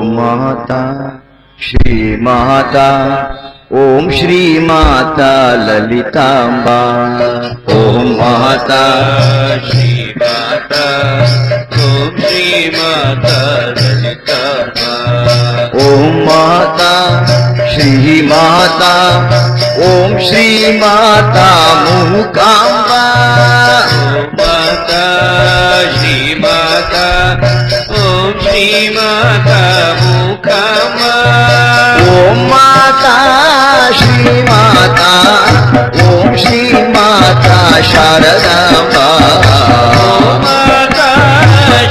माता श्री माता ओम श्री माता ललितांबा ओम माता श्री माता ओम श्री माता ललितांबा ओम माता श्री माता ओम श्री माता मूकांबा ओम माता श्री माता ओम श्री माता मूकांबा ओम माता श्री माता ओम श्री माता शारदांबा ओम माता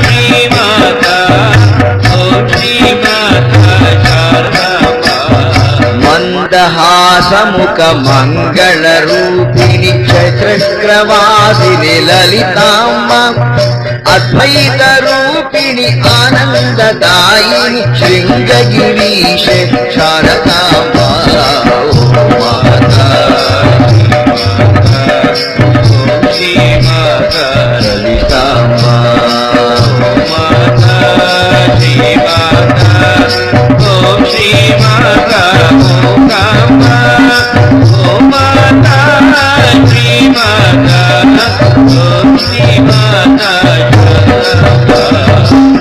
श्री माता ओम श्री माता शारदांबा मंदहासमुख मंगल रूपिणी चैत्रक्रवासिनी ललितांबा अद्वैत रूपिणी आनंददायिनी शृंगगिरीशे शारदांबा श्री माता ललितांबा माता श्री माता ओम श्री माता मूकांबा ओम माता श्री माता ओम श्री माता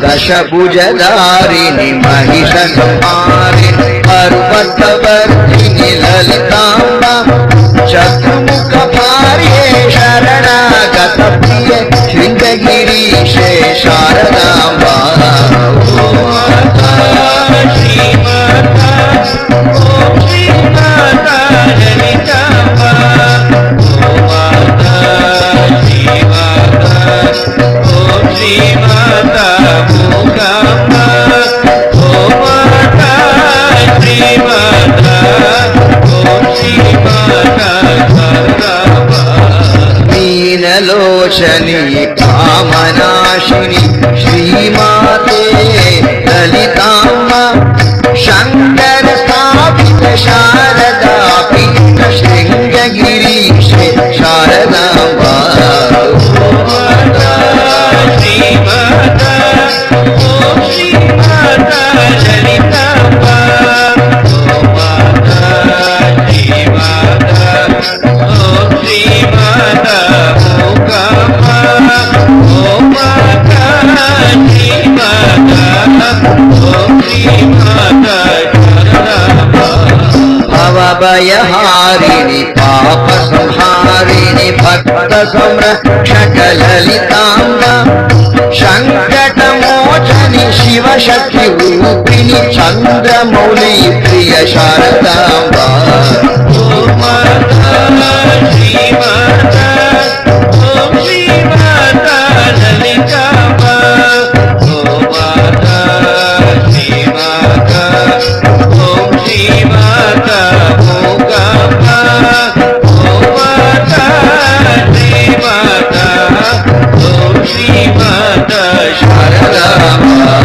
दशभुजधारिणि महिषसंहारिणि पर्वतवर्धिनि ललितांबा चतुर्मुखभार्ये शरणागतप्रिये शृंगगिरीशे शारदांबा माता श्री माता ओम श्री माता ललितांबा माता श्री माता ओम श्री माता मूकांबा माता श्री माता ओम श्री माता शारदांबा मीनलोचनी कामनाशिनी श्रीमाते ललितांबा शंकर स्थापित शारदा पीठ शृंगगिरीशे शारदांबा माता श्री माता ओम श्री माता ललितांबा माता श्री माता ओम श्री माता मूकांबा माता श्री माता ओम श्री माता शारदांबा भवभयहारिणि पाप संहारिणि भक्त संरक्षक ललितांबा संकटमोचनि शिवशक्ति रूपिणि चंद्रमौलि प्रिय शारदांबा माता श्री माता ओम श्री माता ललितांबा माता श्री माता ओम श्री माता मूकांबा माता श्री माता ओम श्री माता शारदांबा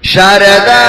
शारदा